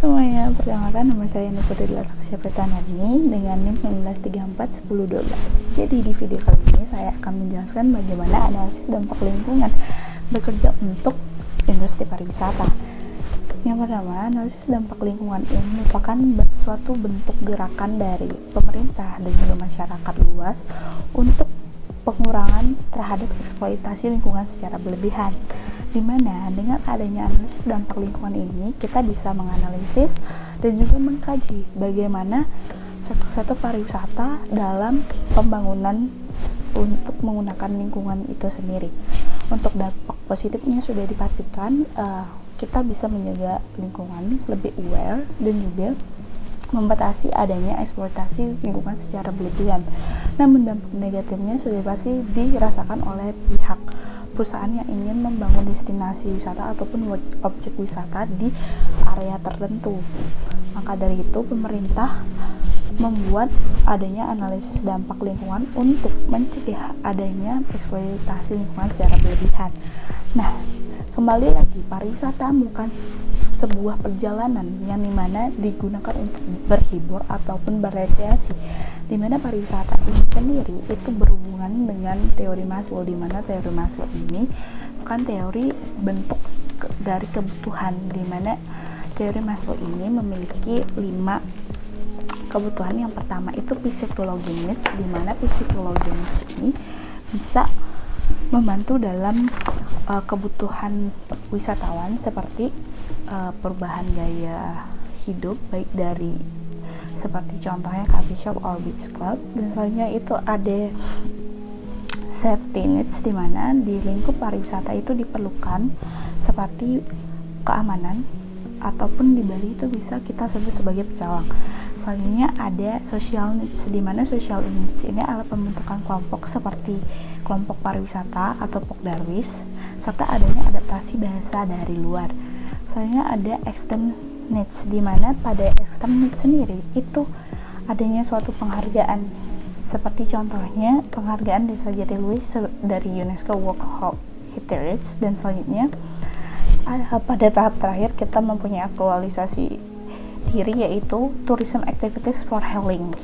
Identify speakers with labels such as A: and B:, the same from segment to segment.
A: semuanya, perkenalkan nama saya Nikodelia Taksyapetanani dengan NIM 19341012. Jadi di video kali ini saya akan menjelaskan bagaimana analisis dampak lingkungan bekerja untuk industri pariwisata. Yang pertama, analisis dampak lingkungan ini merupakan suatu bentuk gerakan dari pemerintah dan juga masyarakat luas untuk pengurangan terhadap eksploitasi lingkungan secara berlebihan, di mana dengan adanya analisis dampak lingkungan ini kita bisa menganalisis dan juga mengkaji bagaimana sektor pariwisata dalam pembangunan untuk menggunakan lingkungan itu sendiri. Untuk dampak positifnya sudah dipastikan, kita bisa menjaga lingkungan, lebih aware, dan juga membatasi adanya eksploitasi lingkungan secara berlebihan. Namun dampak negatifnya sudah pasti dirasakan oleh pihak perusahaan yang ingin membangun destinasi wisata ataupun objek wisata di area tertentu. Maka dari itu pemerintah membuat adanya analisis dampak lingkungan untuk mencegah adanya eksploitasi lingkungan secara berlebihan. Nah, kembali lagi, pariwisata bukan sebuah perjalanan yang dimana digunakan untuk berhibur ataupun berrekreasi, dimana pariwisata ini sendiri itu berhubungan dengan teori Maslow, dimana teori Maslow ini bukan teori bentuk dari kebutuhan, dimana teori Maslow ini memiliki 5 kebutuhan. Yang pertama itu physiology needs, dimana physiology needs ini bisa membantu dalam kebutuhan wisatawan seperti perubahan gaya hidup, baik dari seperti contohnya coffee shop or beach club, dan selanjutnya itu ada safety needs, di mana di lingkup pariwisata itu diperlukan seperti keamanan ataupun di Bali itu bisa kita sebut sebagai pecalang. Selanjutnya ada social needs, di mana social needs ini adalah pembentukan kelompok seperti kelompok pariwisata atau Pokdarwis, serta adanya adaptasi bahasa dari luar. Selanjutnya ada external needs, di mana pada external needs sendiri itu adanya suatu penghargaan, seperti contohnya penghargaan Desa Jatiluwih dari UNESCO World Heritage. Dan selanjutnya pada tahap terakhir kita mempunyai aktualisasi diri, yaitu tourism activities for healing.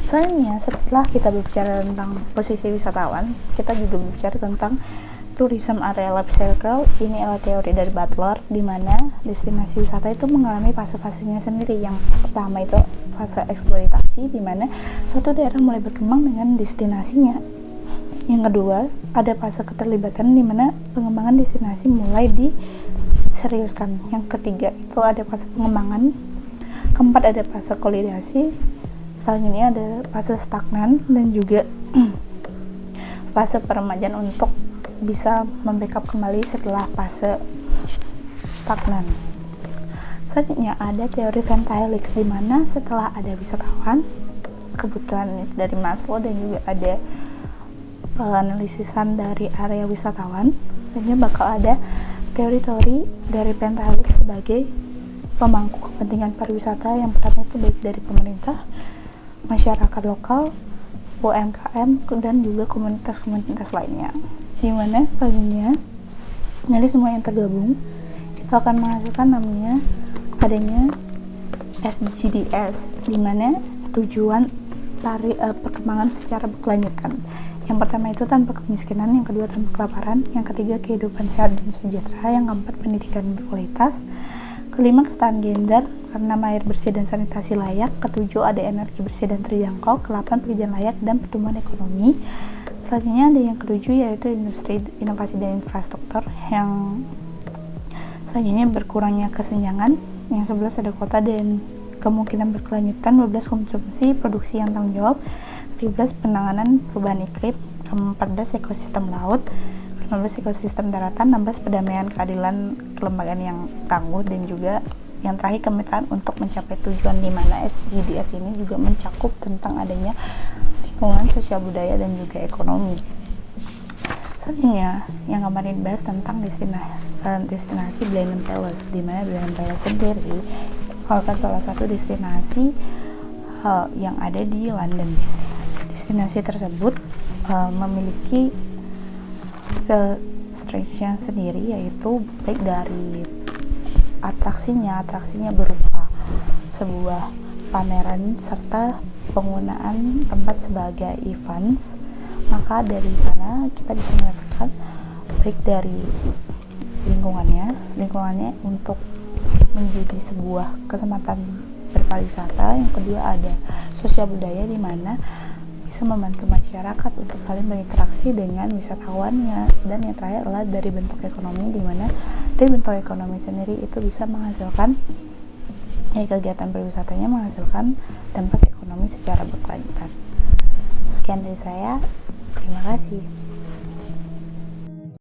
A: Selanjutnya, setelah kita berbicara tentang posisi wisatawan, kita juga berbicara tentang tourism area life cycle. Ini adalah teori dari Butler, di mana destinasi wisata itu mengalami fase-fasenya sendiri. Yang pertama itu fase eksploitasi, di mana suatu daerah mulai berkembang dengan destinasinya. Yang kedua, ada fase keterlibatan, di mana pengembangan destinasi mulai diseriuskan. Yang ketiga itu ada fase pengembangan. Keempat ada fase konsolidasi. Selanjutnya ada fase stagnan dan juga fase peremajaan untuk bisa membackup kembali setelah fase stagnan. Selanjutnya ada teori Van Tillich, di mana setelah ada wisatawan, kebutuhan dari Maslow, dan juga ada analisisan dari area wisatawan, selanjutnya bakal ada teori-teori dari Van Tillich sebagai pemangku kepentingan pariwisata. Yang pertama itu baik dari pemerintah, masyarakat lokal, UMKM, dan juga komunitas-komunitas lainnya. Dimana selanjutnya dari semua yang tergabung kita akan menghasilkan namanya adanya SDGs, dimana tujuan perkembangan secara berkelanjutan. Yang pertama itu tanpa kemiskinan, yang kedua tanpa kelaparan, yang ketiga kehidupan sehat dan sejahtera, yang keempat pendidikan berkualitas, kelima kesetaraan gender karena air bersih dan sanitasi layak, ketujuh ada energi bersih dan terjangkau, ke-8 pekerjaan layak dan pertumbuhan ekonomi. Selanjutnya ada yang ketujuh, yaitu industri, inovasi dan infrastruktur. Yang selanjutnya berkurangnya kesenjangan. Yang 11 ada kota dan kemungkinan berkelanjutan. 12 konsumsi produksi yang tanggung jawab. 13 penanganan perubahan iklim. 14 ekosistem laut. 15 ekosistem daratan. 16 perdamaian, keadilan, kelembagaan yang tangguh, dan juga yang terakhir kemitraan untuk mencapai tujuan, di mana SDGs ini juga mencakup tentang adanya lingkungan, sosial budaya, dan juga ekonomi. Selanjutnya yang kemarin dibahas tentang destinasi Blenheim Palace, di mana Blenheim Palace sendiri itu merupakan salah satu destinasi yang ada di London. Destinasi tersebut memiliki stretch-nya sendiri, yaitu baik dari atraksinya berupa sebuah pameran serta penggunaan tempat sebagai events, maka dari sana kita bisa mendapatkan baik dari lingkungannya untuk menjadi sebuah kesempatan berpariwisata. Yang kedua ada sosial budaya, di mana bisa membantu masyarakat untuk saling berinteraksi dengan wisatawannya. Dan yang terakhir adalah dari bentuk ekonomi, di mana dari bentuk ekonomi sendiri itu bisa menghasilkan kegiatan pariwisatanya menghasilkan dampak ekonomi secara berkelanjutan. Sekian dari saya, terima kasih.